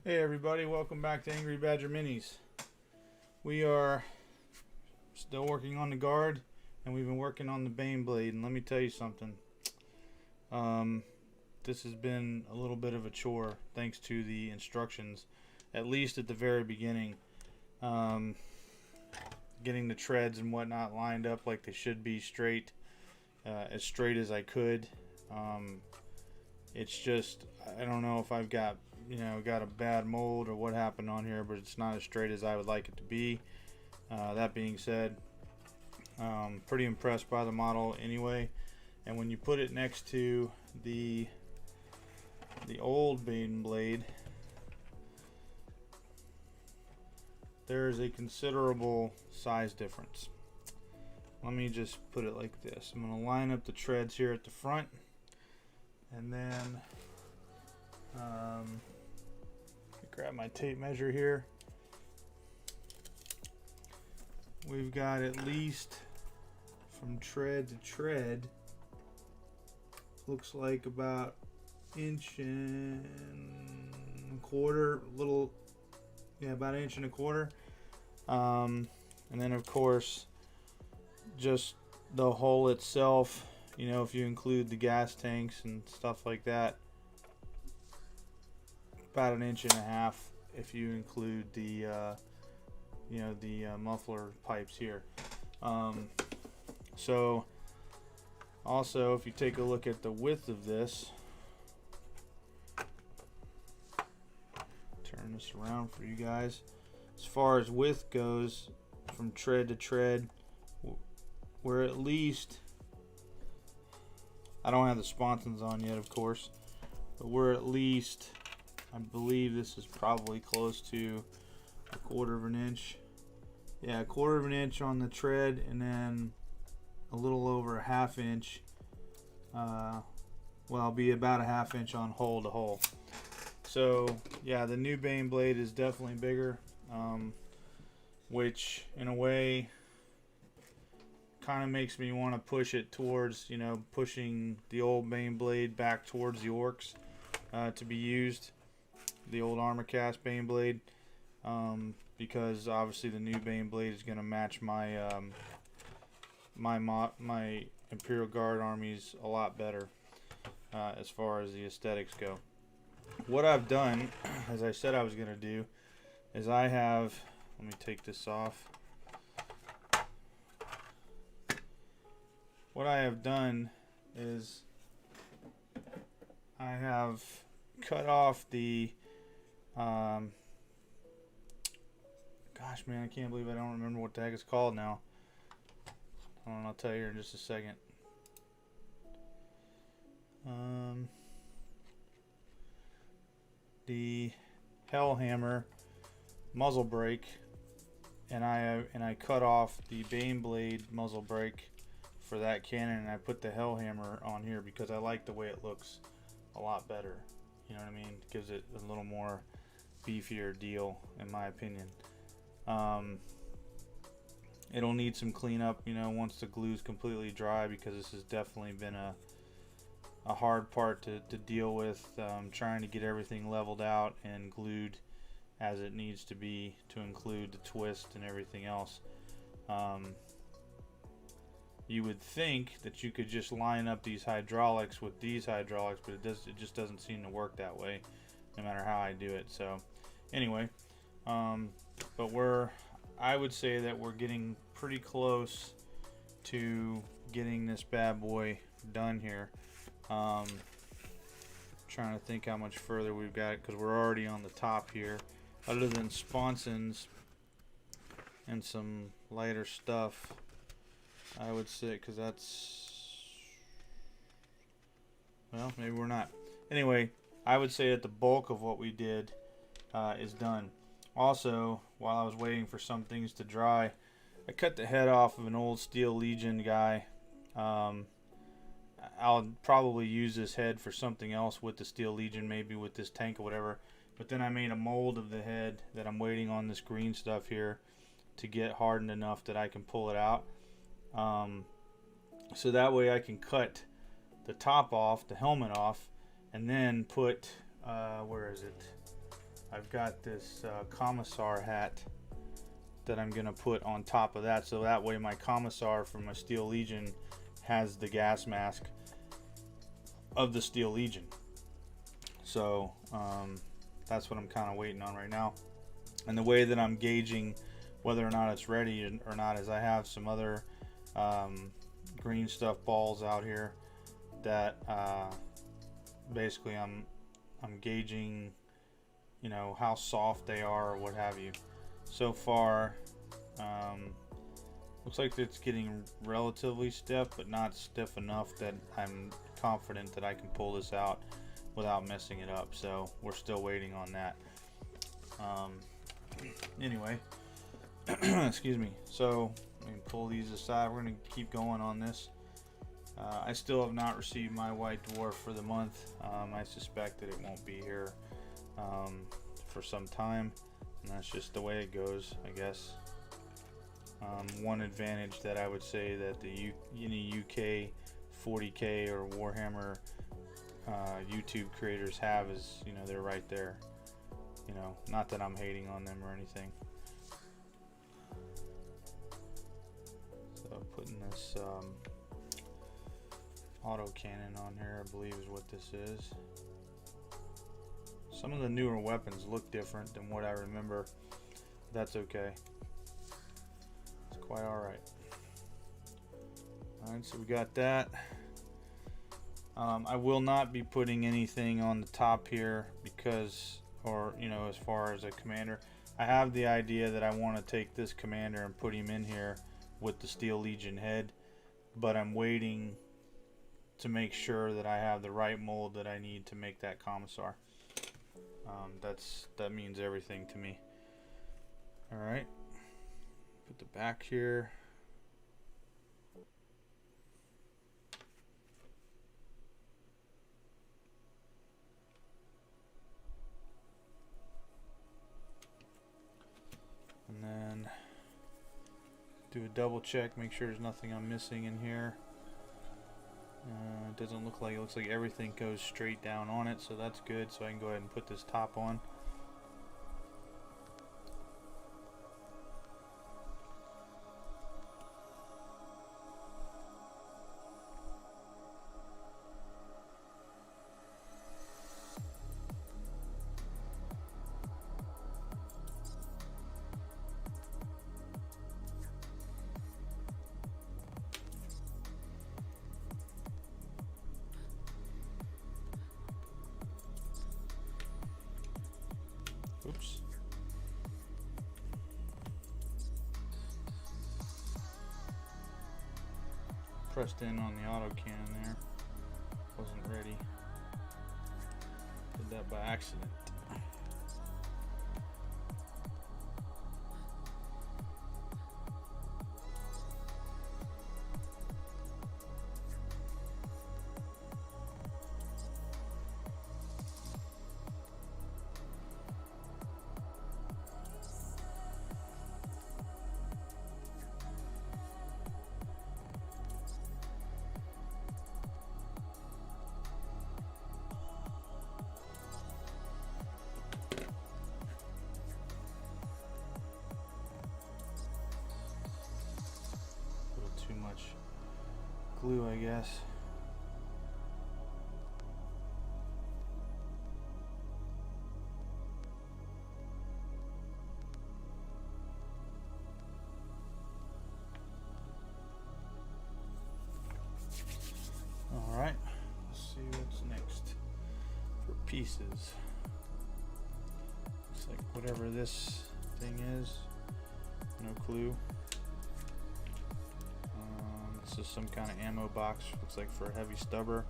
Hey everybody, welcome back to Angry Badger Minis. We are still working on the guard, and we've been working on the Bane blade, and let me tell you something. This has been a little bit of a chore thanks to the instructions, at least at the very beginning. Getting the treads and whatnot lined up like they should be straight, as straight as I could. It's just, I don't know if I've got a bad mold or what happened on here, but it's not as straight as I would like it to be. That being said, pretty impressed by the model anyway. And when you put it next to the old Bane blade, there is a considerable size difference. Let me just put it like this. I'm going to line up the treads here at the front, and then grab my tape measure here. We've got at least from tread to tread, looks like about inch and a quarter, about an inch and a quarter. And then of course just the hole itself, if you include the gas tanks and stuff like that, about an inch and a half if you include the muffler pipes here. So also, if you take a look at the width of this, turn this around for you guys. As far as width goes, from tread to tread, we're at least, I don't have the sponsons on yet, of course, but we're at least, I believe this is probably close to a quarter of an inch. Yeah, a quarter of an inch on the tread, and then a little over a half inch. Well, be about a half inch on hole to hole. So yeah, the new Bane blade is definitely bigger, which in a way kind of makes me want to push it towards, pushing the old Bane blade back towards the orcs to be used, the old armor cast Bane blade, because obviously the new Bane blade is going to match my my Imperial Guard armies a lot better as far as the aesthetics go. What I've done, as I said I was going to do, is I have, let me take this off. What I have done is I have cut off the gosh man, I can't believe I don't remember what the heck it's called now. I'll tell you here in just a second. The Hellhammer muzzle brake, and I cut off the Bane blade muzzle brake for that cannon, and I put the Hellhammer on here because I like the way it looks a lot better. You know what I mean? It gives it a little more beefier deal, in my opinion. It'll need some cleanup, once the glue's completely dry, because this has definitely been a hard part to deal with, trying to get everything leveled out and glued as it needs to be to include the twist and everything else. You would think that you could just line up these hydraulics with these hydraulics, but it just doesn't seem to work that way, no matter how I do it. So anyway, but I would say that we're getting pretty close to getting this bad boy done here. Trying to think how much further we've got, because we're already on the top here. Other than sponsons and some lighter stuff, I would say, because that's, well, maybe we're not. Anyway, I would say that the bulk of what we did is done. Also, while I was waiting for some things to dry, I cut the head off of an old Steel Legion guy. I'll probably use this head for something else with the Steel Legion, maybe with this tank or whatever. But then I made a mold of the head that I'm waiting on this green stuff here to get hardened enough that I can pull it out. So that way I can cut the top off, the helmet off, and then put, where is it? I've got this commissar hat that I'm gonna put on top of that, so that way my commissar from my Steel Legion has the gas mask of the Steel Legion. So that's what I'm kind of waiting on right now. And the way that I'm gauging whether or not it's ready or not is I have some other green stuff balls out here that basically I'm gauging, you know, how soft they are or what have you. So far looks like it's getting relatively stiff, but not stiff enough that I'm confident that I can pull this out without messing it up. So we're still waiting on that. Anyway, excuse me. So we can pull these aside. We're going to keep going on this. I still have not received my white dwarf for the month. I suspect that it won't be here for some time, and that's just the way it goes, I guess. One advantage that I would say that the any UK 40K or Warhammer YouTube creators have is, you know, they're right there. You know, not that I'm hating on them or anything. So putting this auto cannon on here, I believe is what this is. Some of the newer weapons look different than what I remember. That's okay. It's quite alright. Alright, so we got that. I will not be putting anything on the top here because, or you know, as far as a commander, I have the idea that I want to take this commander and put him in here with the Steel Legion head, but I'm waiting to make sure that I have the right mold that I need to make that commissar. That means everything to me. All right, put the back here. And then do a double check, make sure there's nothing I'm missing in here. It doesn't look like it. Looks like everything goes straight down on it, so that's good. So I can go ahead and put this top on. Oops. Pressed in on the auto cannon there. Wasn't ready. Did that by accident. Too much glue, I guess. All right, let's see what's next for pieces. Looks like whatever this thing is, no clue. This is some kind of ammo box. Looks like for a heavy stubber,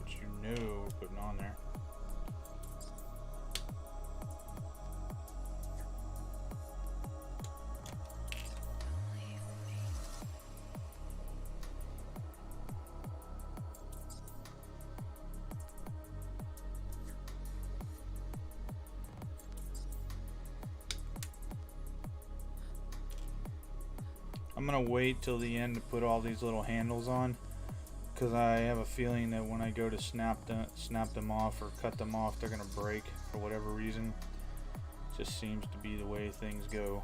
which you know we're putting on there. I'm gonna wait till the end to put all these little handles on, because I have a feeling that when I go to snap them off or cut them off, they're gonna break for whatever reason. Just seems to be the way things go.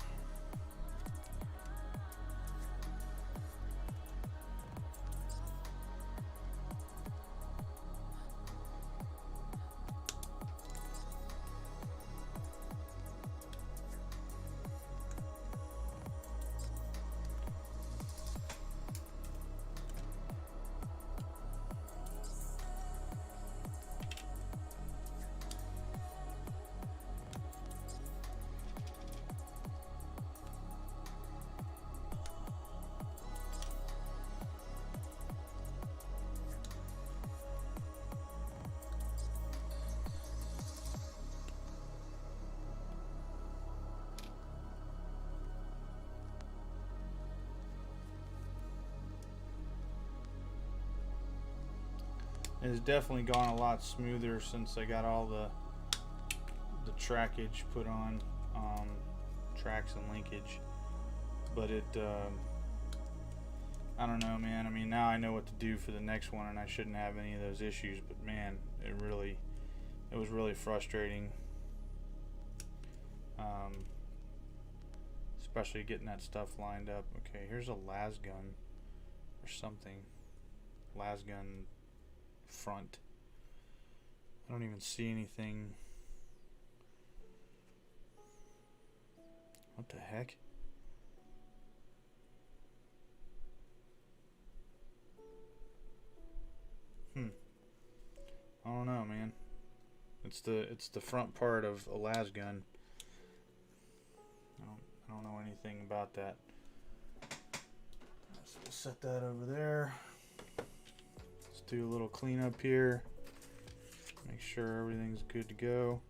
It's definitely gone a lot smoother since I got all the trackage put on, tracks and linkage. But it, I don't know, man. I mean, now I know what to do for the next one, and I shouldn't have any of those issues. But man, it was really frustrating, especially getting that stuff lined up. Okay, here's a las gun or something. Las gun front. I don't even see anything. What the heck? I don't know, man. It's the front part of a las gun. I don't know anything about that. So we'll set that over there. Let's do a little cleanup here. Make sure everything's good to go.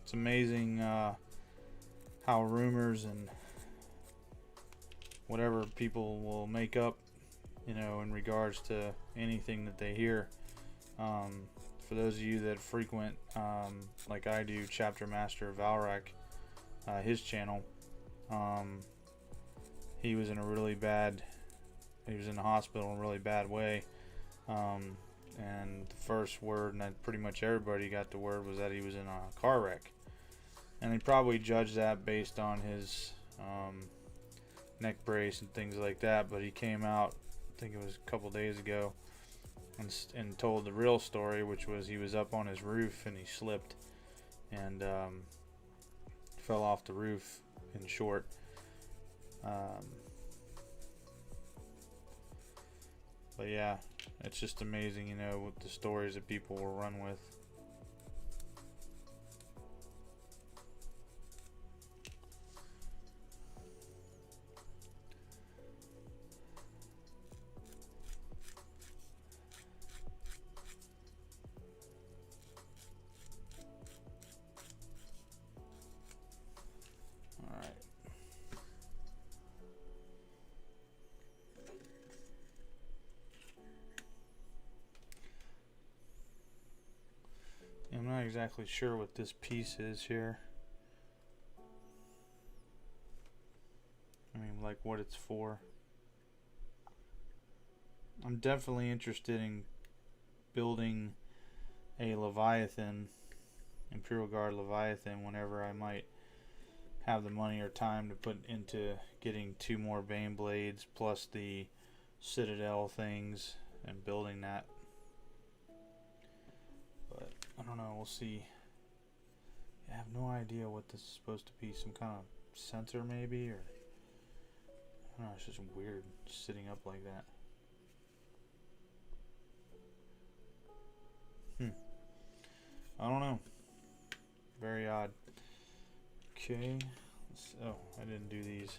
It's amazing how rumors and whatever people will make up, you know, in regards to anything that they hear. For those of you that frequent, like I do, Chapter Master Valrak, his channel, he was in the hospital in a really bad way. And the first word, and that pretty much everybody got the word, was that he was in a car wreck. And they probably judged that based on his neck brace and things like that. But he came out, I think it was a couple days ago, and told the real story, which was he was up on his roof and he slipped and fell off the roof, in short. But yeah, it's just amazing, you know, what the stories that people will run with. I'm not exactly sure what this piece is here. I mean, like what it's for. I'm definitely interested in building a Leviathan, Imperial Guard Leviathan, whenever I might have the money or time to put into getting 2 more Bane blades plus the Citadel things and building that. But I don't know, we'll see. I have no idea what this is supposed to be. Some kind of sensor maybe, or I don't know, it's just weird sitting up like that. I don't know. Very odd. Okay. Oh, I didn't do these.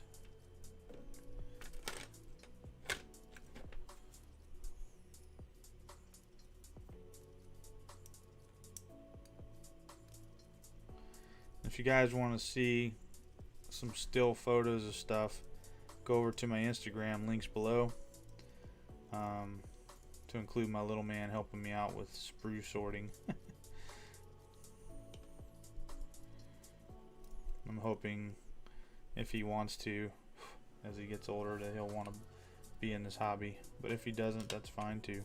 If you guys want to see some still photos of stuff, go over to my Instagram, links below, to include my little man helping me out with sprue sorting. I'm hoping if he wants to, as he gets older, that he'll want to be in this hobby. But if he doesn't, that's fine too.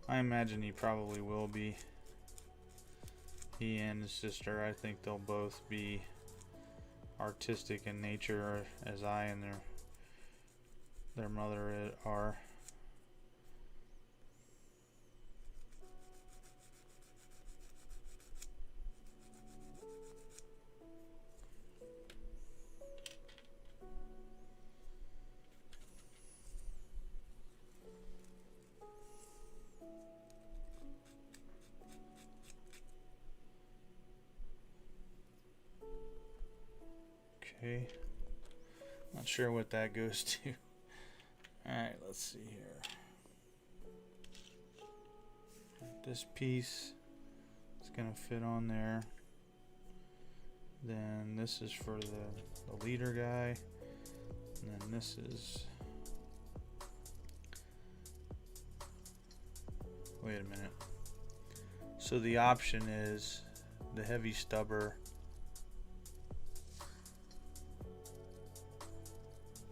I imagine he probably will be. He and his sister, I think they'll both be artistic in nature as I and their mother are. Okay, not sure what that goes to. Alright, let's see here. This piece is gonna fit on there. Then this is for the leader guy. And then this is, wait a minute. So the option is the heavy stubber.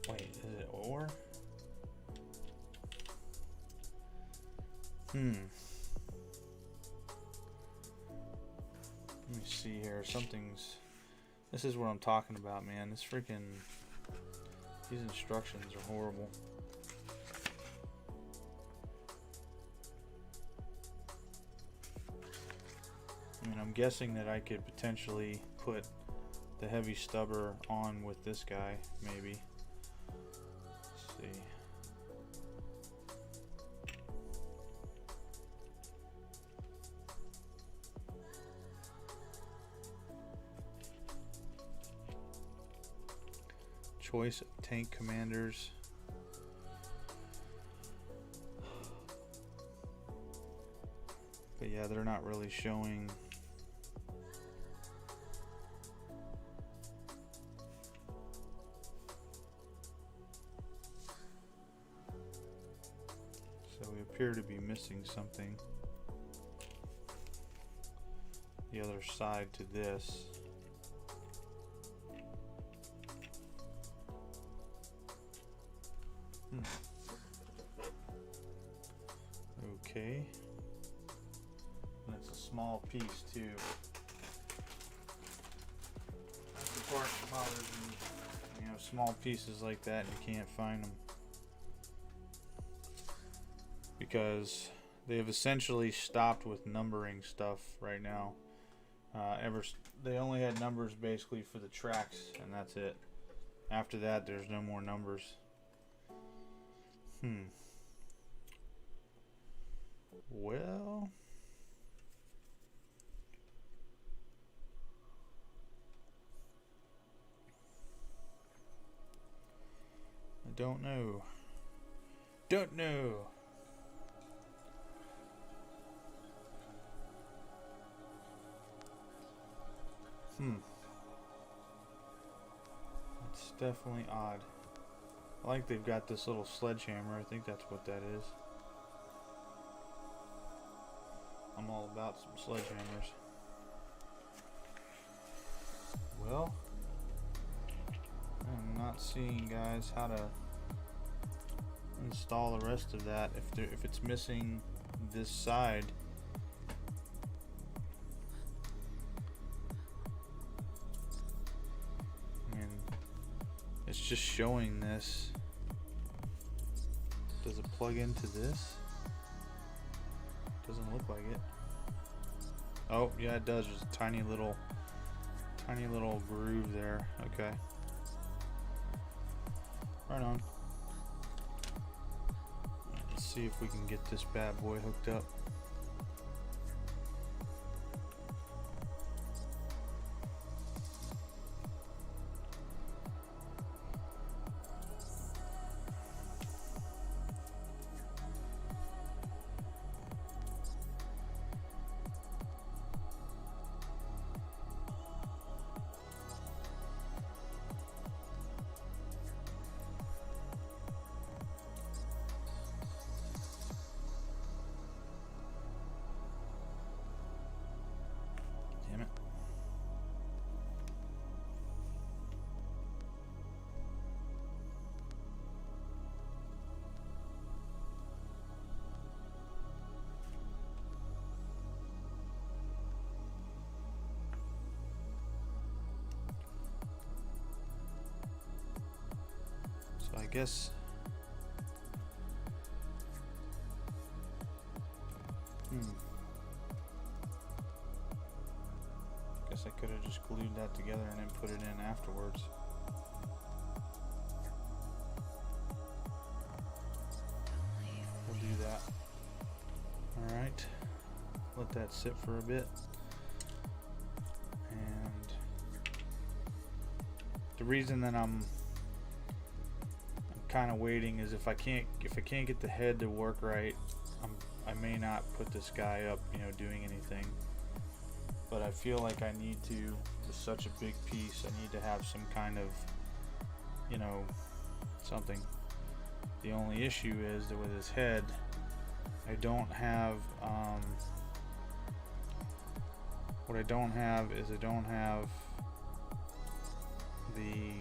Wait, is it or? Let me see here. This is what I'm talking about, man. This freaking, these instructions are horrible. I mean, I'm guessing that I could potentially put the heavy stubber on with this guy, maybe. Let's see. Choice of tank commanders. But yeah, they're not really showing. So we appear to be missing something. The other side to this. Okay. And it's a small piece too. That's the part that bothers me. You know, small pieces like that and you can't find them. Because they have essentially stopped with numbering stuff right now. They only had numbers basically for the tracks and that's it. After that there's no more numbers. Well, I don't know. Don't know. It's definitely odd. I like they've got this little sledgehammer. I think that's what that is. I'm all about some sledgehammers. Well, I'm not seeing, guys, how to install the rest of that. If it's missing this side, and it's just showing this. Does it plug into this? Doesn't look like it. Oh yeah, it does. There's a tiny little groove there. Okay, right on. Let's see if we can get this bad boy hooked up. guess. Guess I could have just glued that together and then put it in afterwards. We'll do that. Alright. Let that sit for a bit. And the reason that I'm kind of waiting is if I can't get the head to work right, I may not put this guy up, you know, doing anything. But I feel like I need to, with such a big piece, I need to have some kind of, you know, something. The only issue is that with his head, I don't have, what I don't have is I don't have the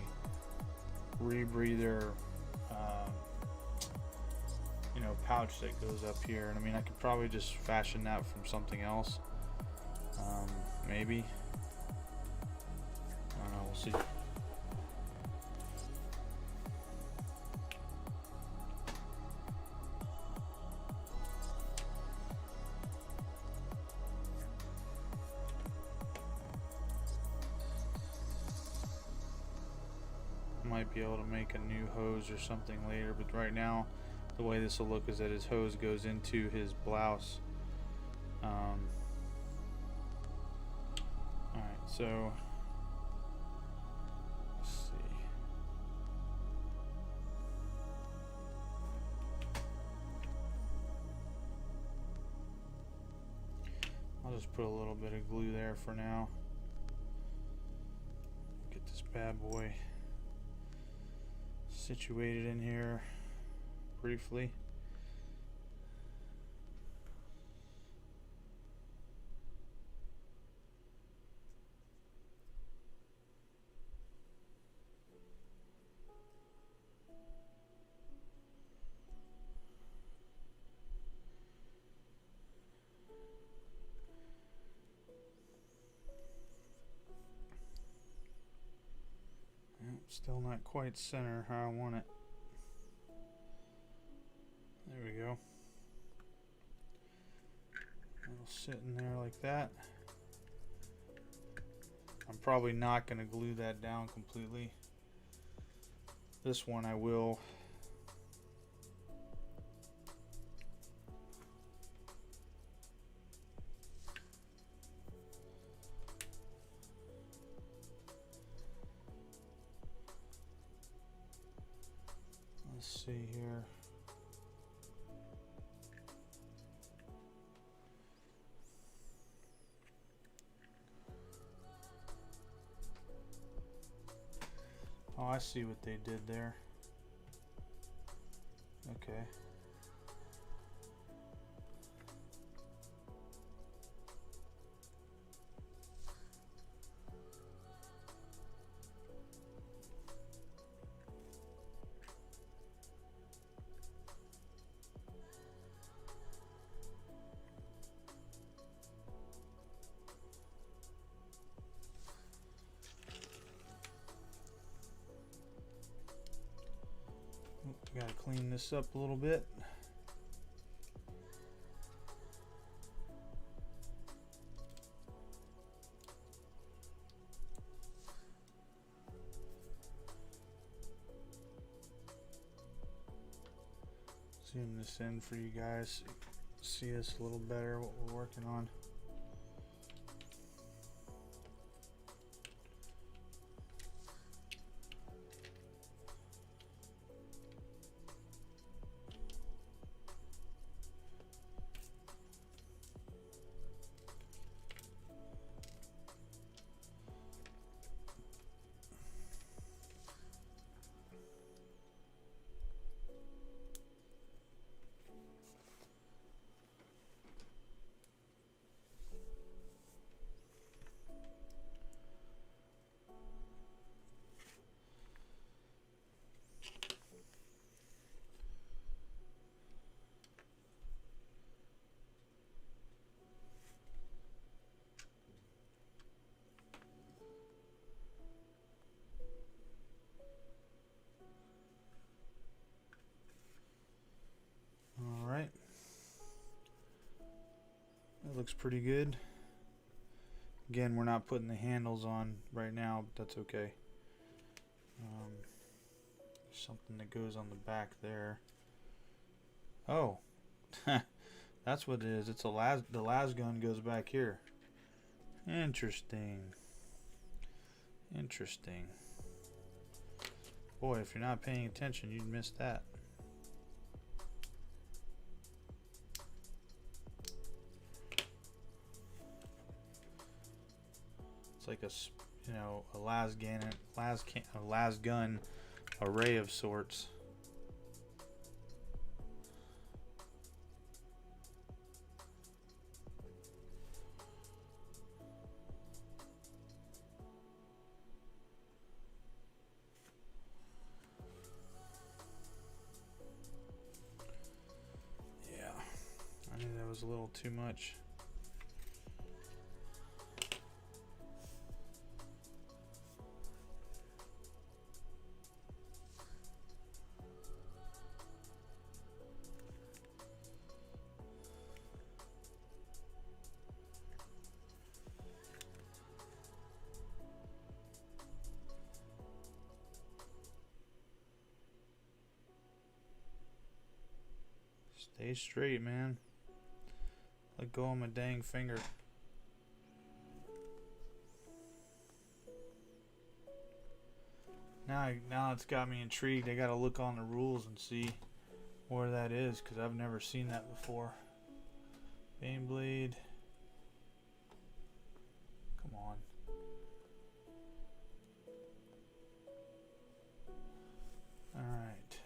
rebreather, you know, pouch that goes up here. And I mean, I could probably just fashion that from something else. Maybe. I don't know, we'll see. Might be able to make a new hose or something later, but right now the way this will look is that his hose goes into his blouse. Alright, so let's see. I'll just put a little bit of glue there for now. Get this bad boy situated in here briefly. Still not quite center how I want it. There we go. It'll sit in there like that. I'm probably not going to glue that down completely. This one I will. Let's see here. Oh, I see what they did there. Okay. Gotta clean this up a little bit. Zoom this in for you guys. See this a little better, what we're working on. looks pretty good. Again, we're not putting the handles on right now, but that's okay. Something that goes on the back there. Oh, that's what it is. It's a the las gun goes back here. Interesting. Interesting. Boy, if you're not paying attention, you'd miss that. It's like a, you know, a las gun array of sorts. Yeah, I knew that was a little too much. Stay straight, man. Let go of my dang finger. Now it's got me intrigued. I gotta look on the rules and see where that is, because I've never seen that before. Bane blade. Come on. Alright.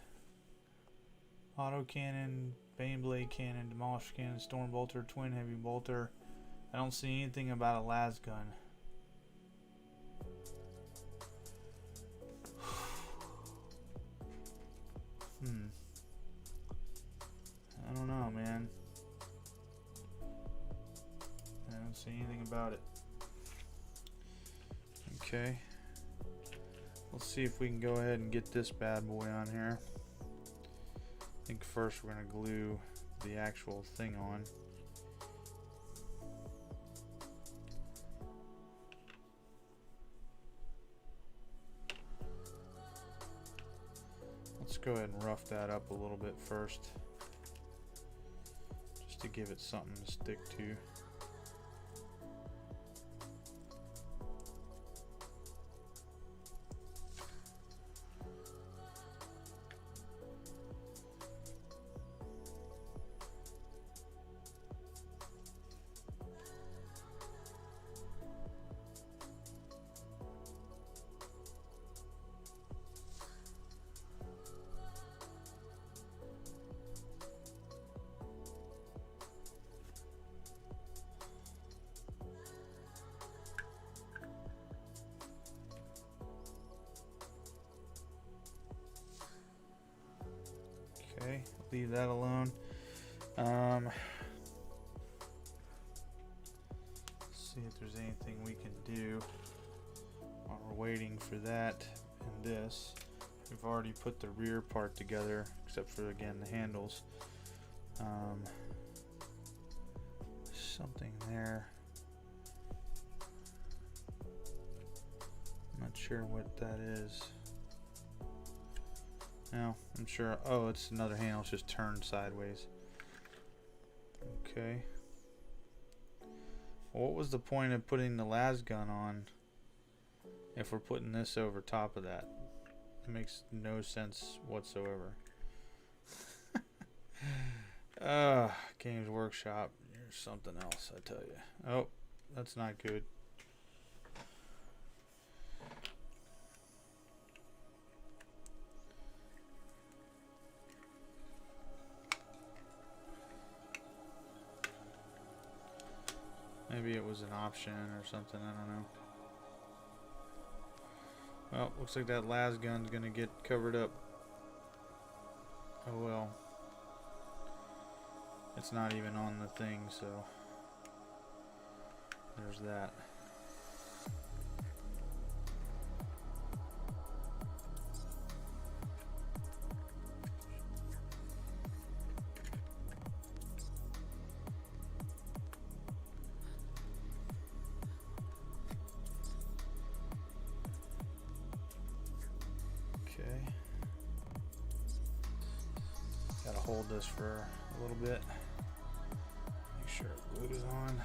Auto cannon, Bane blade cannon, demolish cannon, storm bolter, twin heavy bolter. I don't see anything about a las gun. I don't know, man. I don't see anything about it. Okay. Let's see if we can go ahead and get this bad boy on here. I think first we're going to glue the actual thing on. Let's go ahead and rough that up a little bit first, just to give it something to stick to. Okay, leave that alone. Let's see if there's anything we can do while we're waiting for that and this. We've already put the rear part together, except for, again, the handles. Something there. I'm not sure what that is. No, I'm sure. Oh, it's another handle. It's just turned sideways. Okay. Well, what was the point of putting the las gun on if we're putting this over top of that? It makes no sense whatsoever. Games Workshop. Here's something else, I tell you. Oh, that's not good. Maybe it was an option or something, I don't know. Well, looks like that las gun's gonna get covered up. Oh well. It's not even on the thing, so there's that. hold this for a little bit. Make sure it glues on.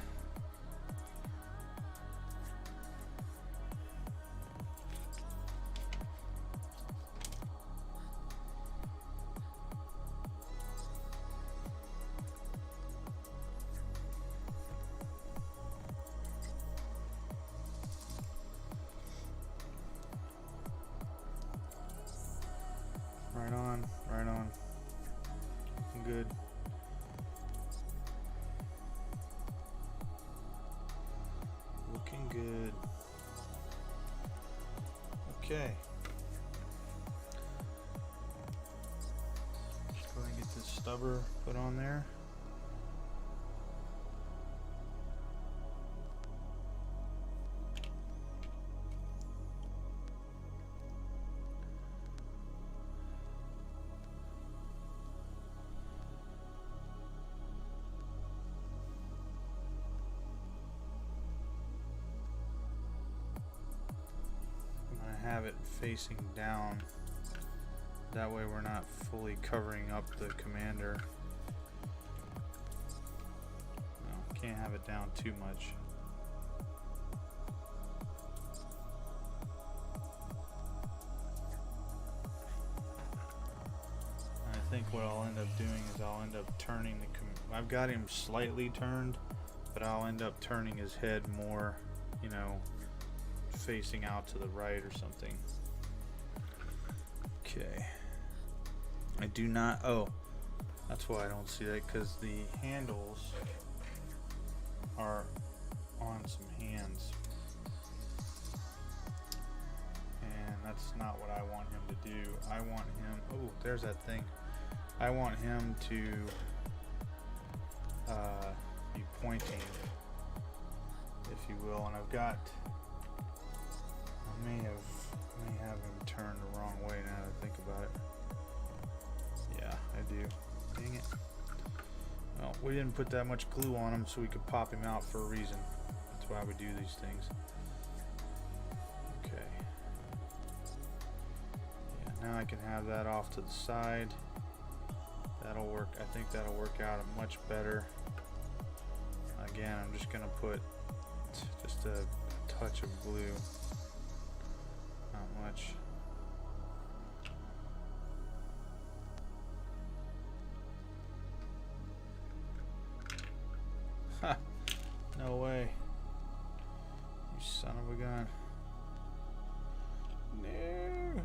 Right on, right on. Looking good. Looking good. Okay. Just go ahead and get this stubber put on there. Have it facing down, that way we're not fully covering up the commander. No, can't have it down too much. I think what I'll end up doing is I'll end up turning the I've got him slightly turned, but I'll end up turning his head more, you know, facing out to the right or something. Okay. I do not, oh, that's why I don't see that, because the handles are on some hands. And that's not what I want him to do. I want him, oh, there's that thing. I want him to be pointing, if you will, and I've got, I may have him turned the wrong way now that I think about it. Yeah, I do. Dang it. Well, we didn't put that much glue on him so we could pop him out for a reason. That's why we do these things. Okay. Yeah, now I can have that off to the side. That'll work. I think that'll work out much better. Again, I'm just gonna put just a touch of glue. Not much. Ha! No way. You son of a gun. No.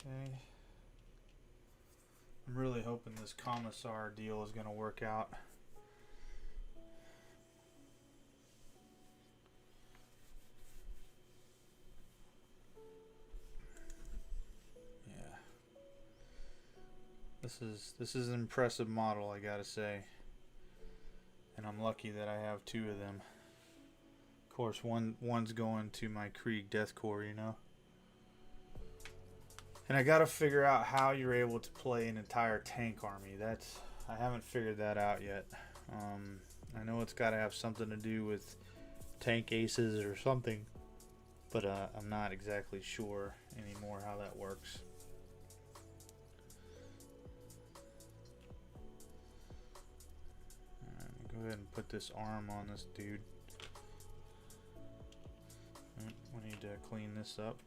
Okay. I'm really hoping this commissar deal is going to work out. Yeah. This is an impressive model, I gotta say. And I'm lucky that I have two of them. Of course, one's going to my Krieg Death Corps, you know. And I gotta figure out how you're able to play an entire tank army. I haven't figured that out yet. I know it's gotta have something to do with tank aces or something, but I'm not exactly sure anymore how that works. Go ahead and put this arm on this dude. We need to clean this up.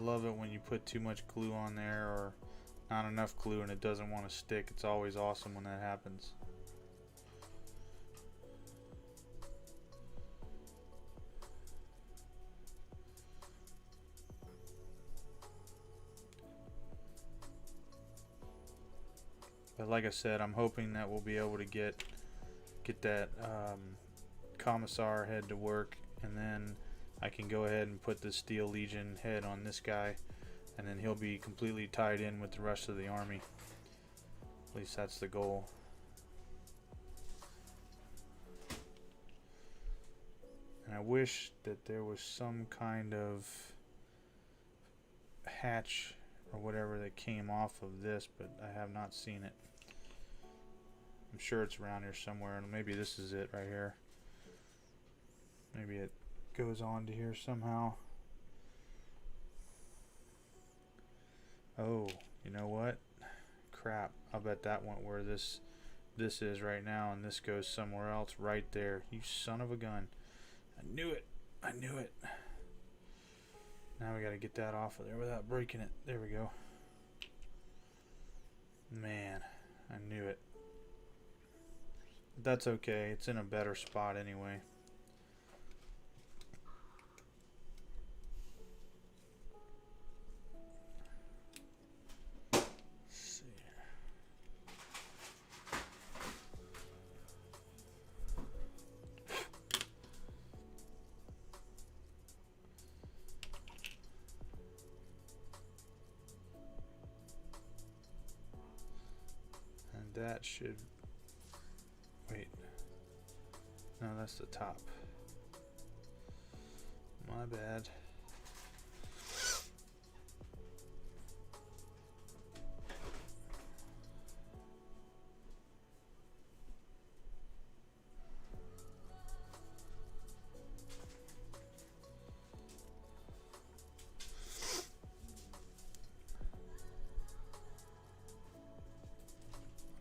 love it when you put too much glue on there or not enough glue and it doesn't want to stick. It's always awesome when that happens. But like I said, I'm hoping that we'll be able to get that Commissar head to work, and then I can go ahead and put the Steel Legion head on this guy, and then he'll be completely tied in with the rest of the army. At least that's the goal. And I wish that there was some kind of hatch or whatever that came off of this, but I have not seen it. I'm sure it's around here somewhere, and maybe this is it right here. Maybe it goes on to here somehow. Oh, you know what? Crap. I'll bet that went where this is right now, and this goes somewhere else right there. You son of a gun. I knew it. I knew it. Now we got to get that off of there without breaking it. There we go. Man, I knew it. But that's okay. It's in a better spot anyway. Let's see here. And that should... Wait. No, that's the top. My bad.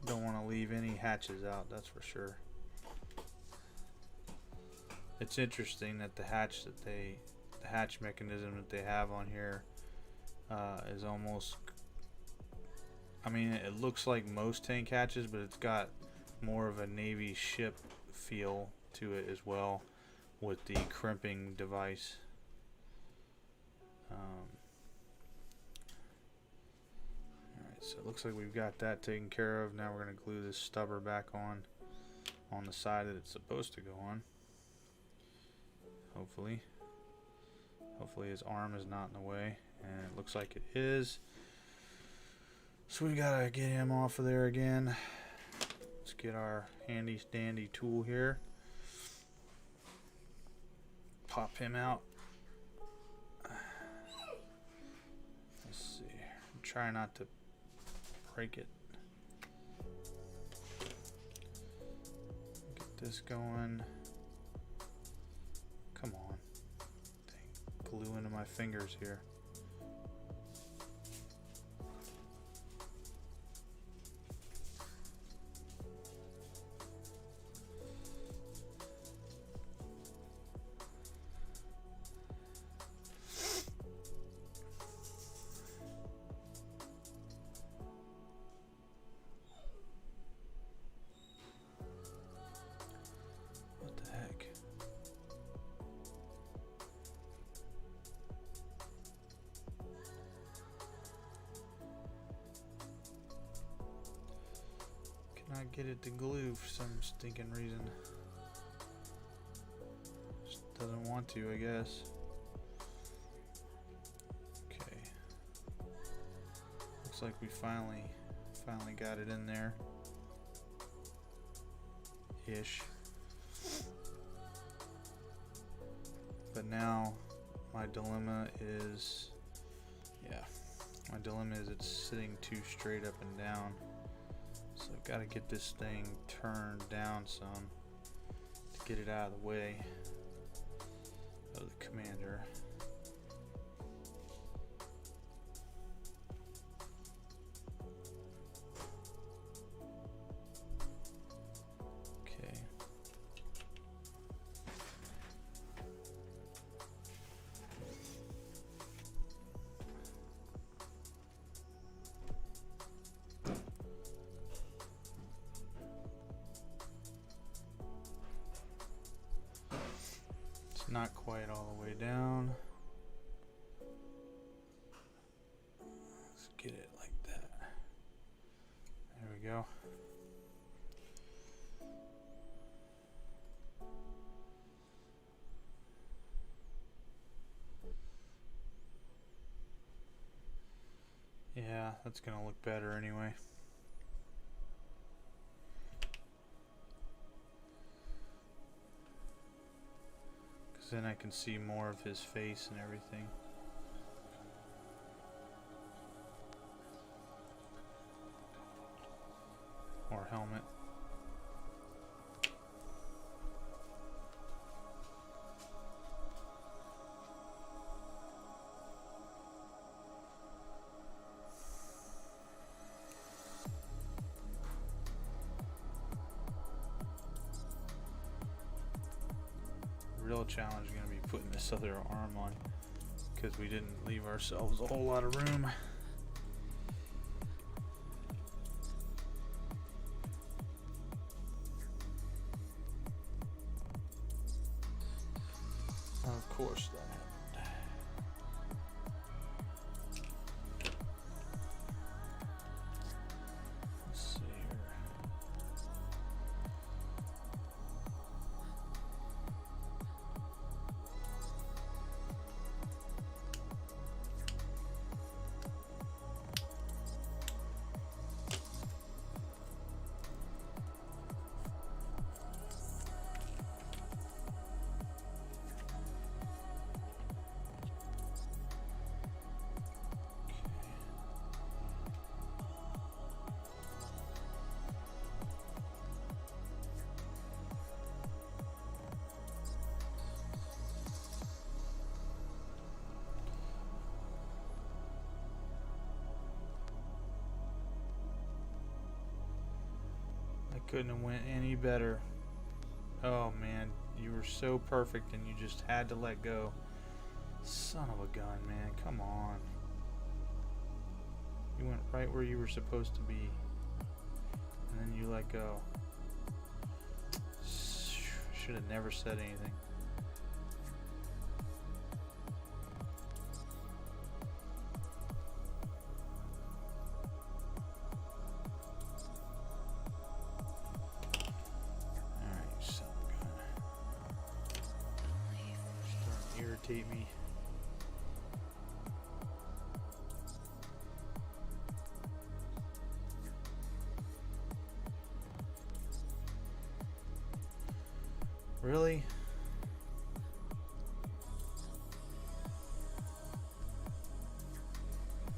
Don't want to leave any hatches out, that's for sure. It's interesting that the hatch mechanism that they have on here is almost, I mean, it looks like most tank hatches, but it's got more of a Navy ship feel to it as well with the crimping device. Alright, so it looks like we've got that taken care of. Now we're going to glue this stubber back on the side that it's supposed to go on. Hopefully his arm is not in the way, and it looks like it is. So we gotta get him off of there again. Let's get our handy dandy tool here. Pop him out. Let's see. Try not to break it. Get this going. Come on. Dang, glue into my fingers here. Not get it to glue for some stinking reason. Just doesn't want to, I guess. Okay. Looks like we finally got it in there. Ish. But now my dilemma is, it's sitting too straight up and down. So I've got to get this thing turned down some to get it out of the way of the commander. Okay. not quite all the way down. Let's get it like that. There we go. Yeah, that's gonna look better anyway. Then I can see more of his face and everything. Or helmet. Real challenge is going to be putting this other arm on, because we didn't leave ourselves a whole lot of room. Of course that happened. Let's see here. Couldn't have went any better. Oh man, you were so perfect and you just had to let go. Son of a gun, man, come on. You went right where you were supposed to be, and then you let go. Should have never said anything. Irritate me. Really?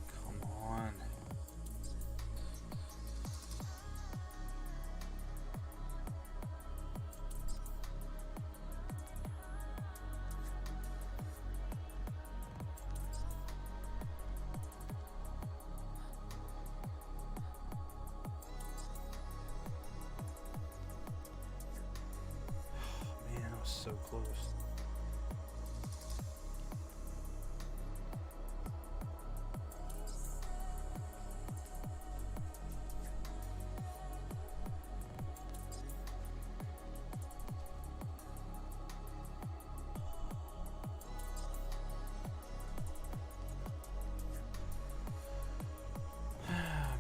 Come on. So close.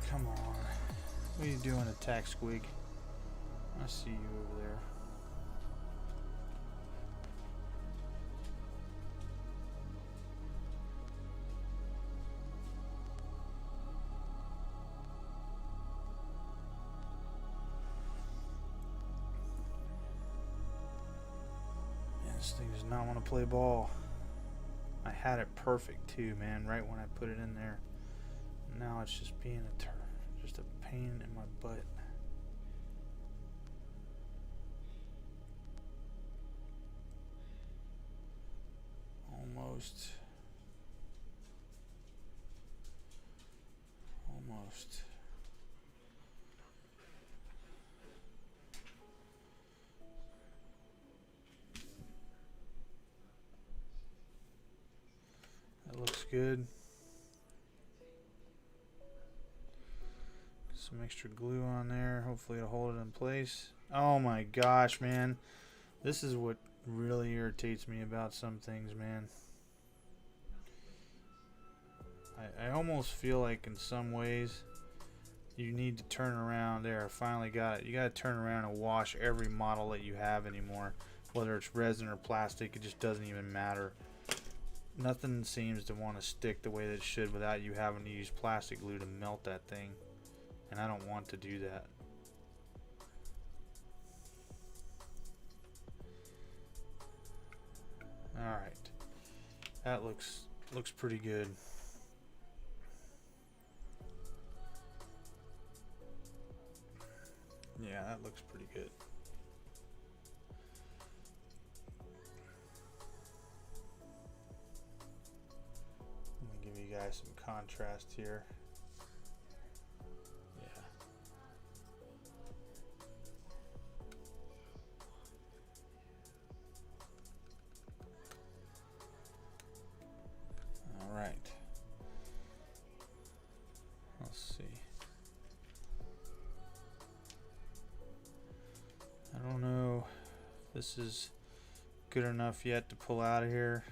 Come on. What are you doing, Attack Squig? I see you over there. This thing does not want to play ball. I had it perfect too, man, right when I put it in there. Now it's just being just a pain in my butt. Almost. Almost. That looks good. Some extra glue on there. Hopefully it'll hold it in place. Oh my gosh, man. This is what really irritates me about some things, man. I almost feel like in some ways you need to turn around. There, I finally got it. You got to turn around and wash every model that you have anymore. Whether it's resin or plastic, it just doesn't even matter. Nothing seems to want to stick the way that it should without you having to use plastic glue to melt that thing. And I don't want to do that. Alright. That looks pretty good. Yeah, that looks pretty good. Let me give you guys some contrast here. Yeah. All right. Let's see. I don't know if this is good enough yet to pull out of here.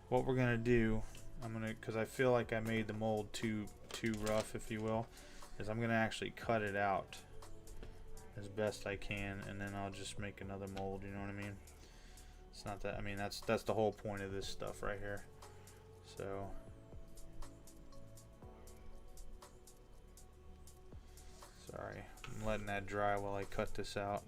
What we're gonna do, because I feel like I made the mold too rough, if you will, is I'm gonna actually cut it out as best I can, and then I'll just make another mold. You know what I mean? It's not that. I mean, that's the whole point of this stuff right here. So. Sorry, I'm letting that dry while I cut this out.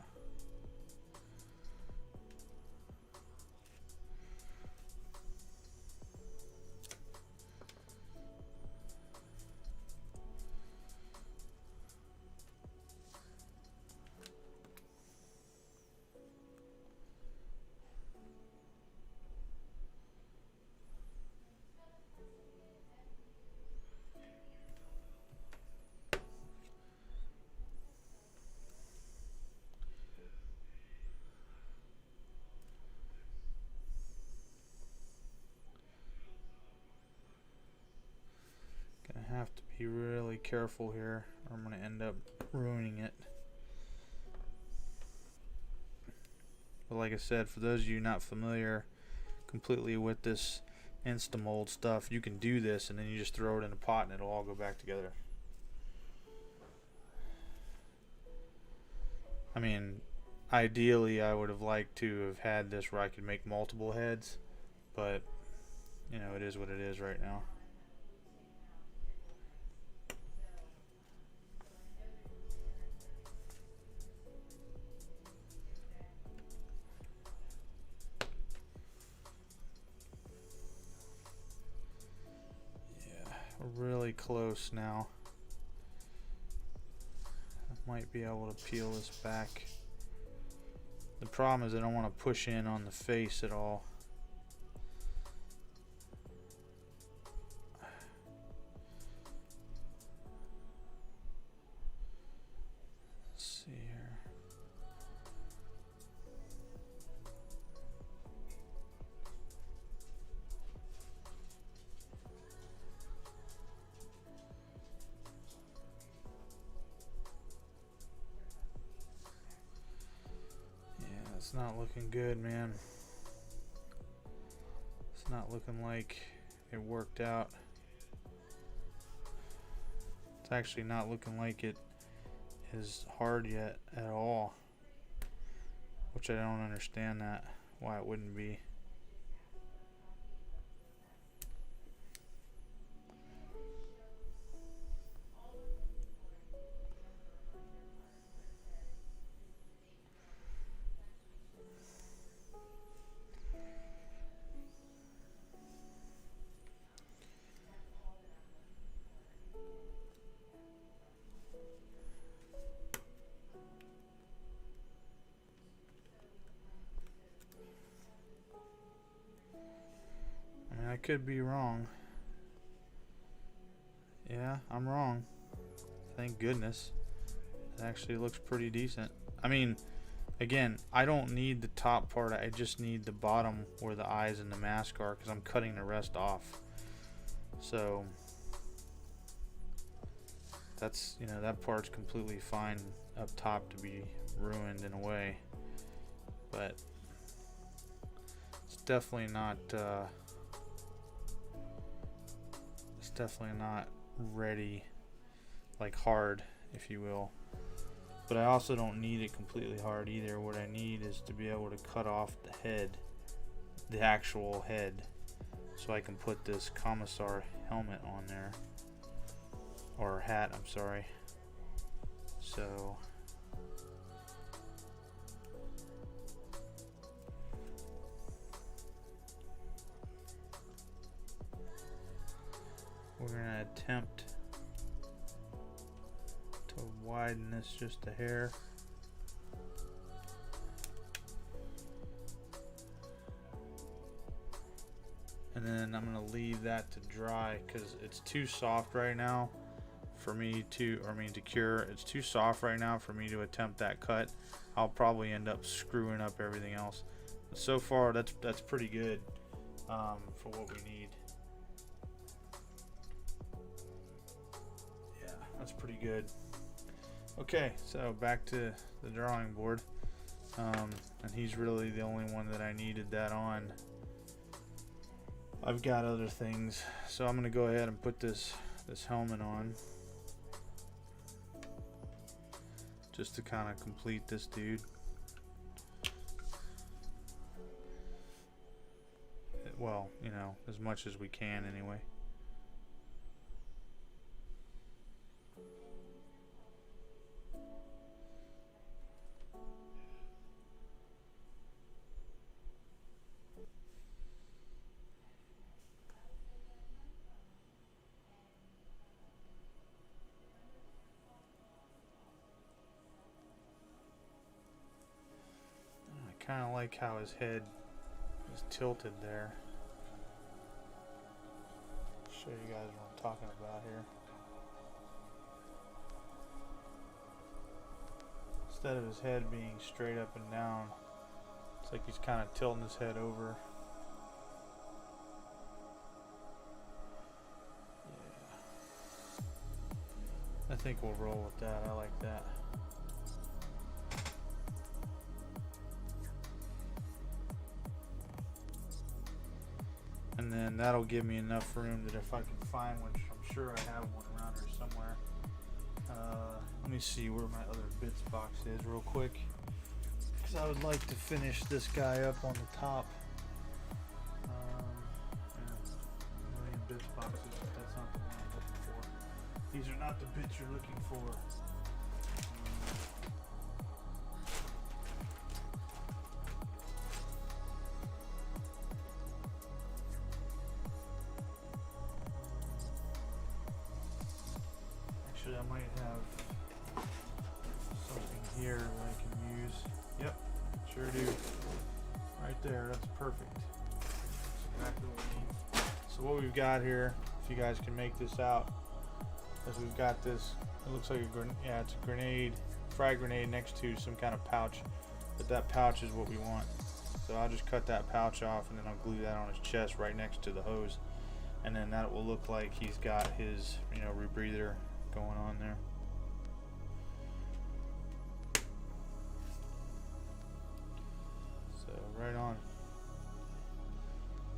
Have to be really careful here, or I'm going to end up ruining it. But like I said, for those of you not familiar completely with this Instamold stuff, you can do this and then you just throw it in a pot and it'll all go back together. I mean, ideally I would have liked to have had this where I could make multiple heads, but you know, it is what it is right now. Really close now. I might be able to peel this back. The problem is I don't want to push in on the face at all. Let's see here. It's not looking good, man. It's not looking like it worked out. It's actually not looking like it is hard yet at all, which I don't understand that, why it wouldn't be. I could be wrong. Yeah, I'm wrong. Thank goodness. It actually looks pretty decent. I mean, again, I don't need the top part. I just need the bottom where the eyes and the mask are, because I'm cutting the rest off. So that's, you know, that part's completely fine up top to be ruined in a way. but it's definitely not ready, like hard, if you will. But I also don't need it completely hard either. What I need is to be able to cut off the head, the actual head, so I can put this commissar helmet on there, or hat, I'm sorry. So we're gonna attempt to widen this just a hair. And then I'm gonna leave that to dry because it's too soft right now for me to, to cure. It's too soft right now for me to attempt that cut. I'll probably end up screwing up everything else. But so far, that's pretty good for what we need. Yeah, that's pretty good. Okay, so back to the drawing board, and he's really the only one that I needed that on. I've got other things, so I'm gonna go ahead and put this helmet on just to kind of complete this dude. Well, you know, as much as we can anyway. Kind of like how his head is tilted there. Show you guys what I'm talking about here. Instead of his head being straight up and down, it's like he's kind of tilting his head over. Yeah. I think we'll roll with that. I like that. And then that'll give me enough room that if I can find one, I'm sure I have one around here somewhere. Let me see where my other bits box is real quick, because I would like to finish this guy up on the top. Yeah, a million bits boxes, but that's not the one I'm looking for. These are not the bits you're looking for. I might have something here that I can use. Yep, sure do. Right there, that's perfect. That's exactly what we need. So what we've got here, if you guys can make this out, is we've got this, it looks like a grenade, yeah, it's a grenade, frag grenade next to some kind of pouch, but that pouch is what we want. So I'll just cut that pouch off and then I'll glue that on his chest right next to the hose. And then that will look like he's got his, you know, rebreather going on there. So right on.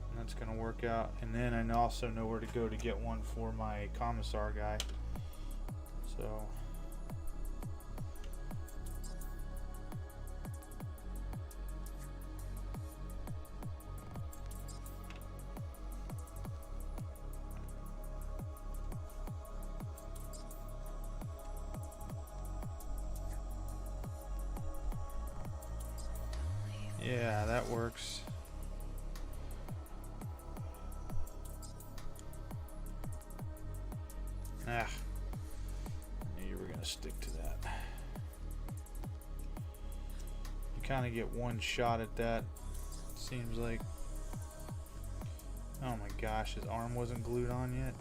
And that's gonna work out. And then I also know where to go to get one for my commissar guy. So yeah, that works. Ah, I knew you were gonna stick to that. You kind of get one shot at that, seems like. Oh my gosh, his arm wasn't glued on yet.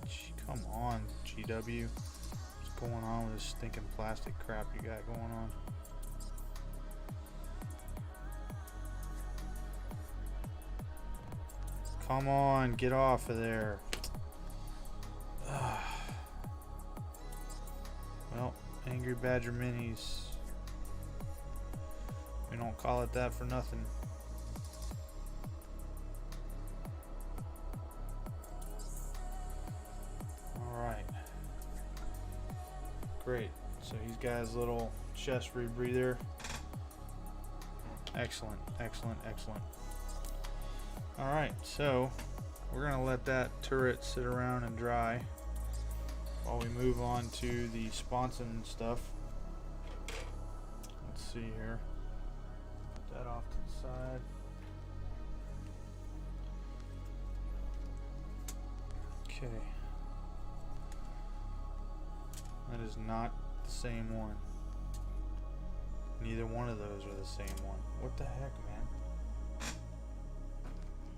Come on, GW. What's going on with this stinking plastic crap you got going on? Come on, get off of there. Well, Angry Badger Minis. We don't call it that for nothing. Alright. Great. So he's got his little chest rebreather. Excellent, excellent, excellent. Alright, so we're going to let that turret sit around and dry while we move on to the sponson stuff. Let's see here. Put that off to the side. Okay. That is not the same one. Neither one of those are the same one. What the heck, man?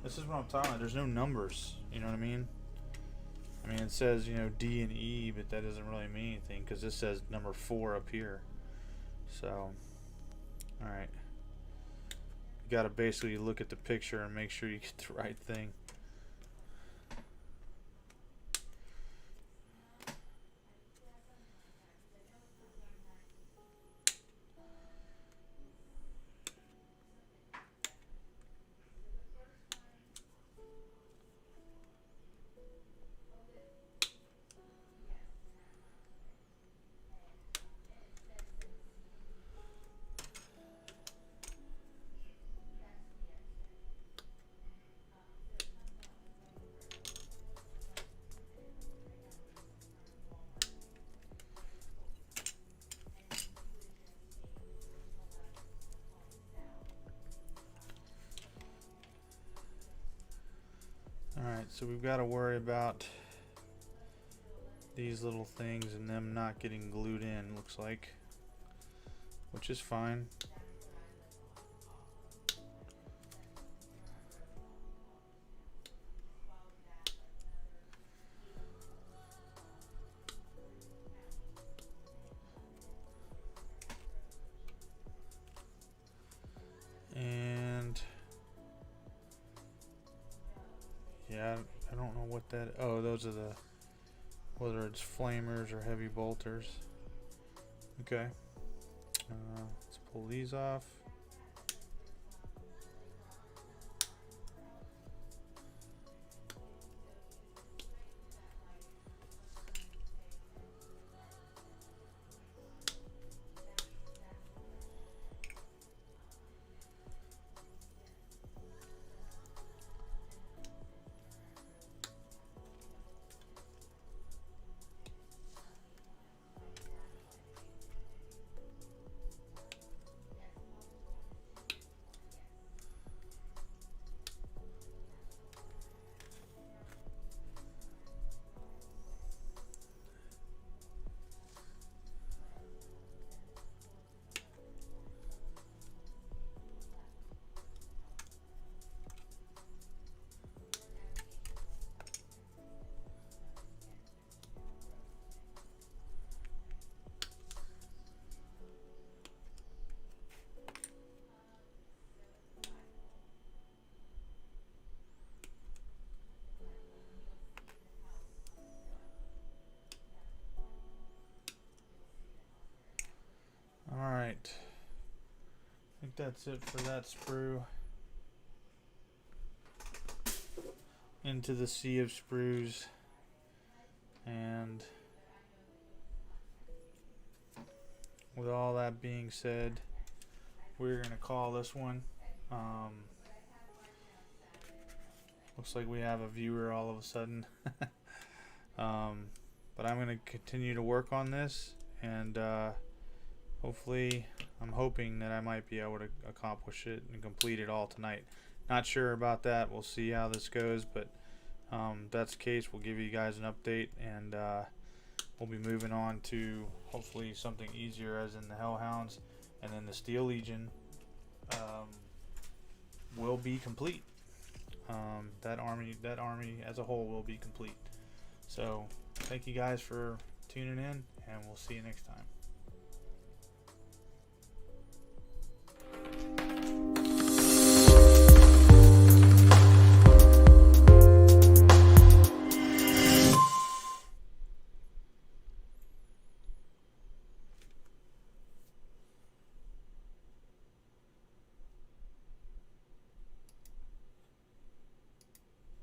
This is what I'm talking about. There's no numbers. You know what I mean? I mean, it says, you know, D and E, but that doesn't really mean anything because this says number 4 up here. So, alright. You gotta basically look at the picture and make sure you get the right thing. Alright, so we've got to worry about these little things and them not getting glued in, looks like, which is fine. And yeah, I don't know what that, oh, those are the, whether it's flamers or heavy bolters. Okay, let's pull these off. Alright, I think that's it for that sprue. Into the sea of sprues, and with all that being said, we're going to call this one. Looks like we have a viewer all of a sudden. But I'm going to continue to work on this, and hopefully, I'm hoping that I might be able to accomplish it and complete it all tonight. Not sure about that. We'll see how this goes, but if that's the case, we'll give you guys an update, and we'll be moving on to hopefully something easier, as in the Hellhounds, and then the Steel Legion will be complete. That army as a whole will be complete. So thank you guys for tuning in, and we'll see you next time.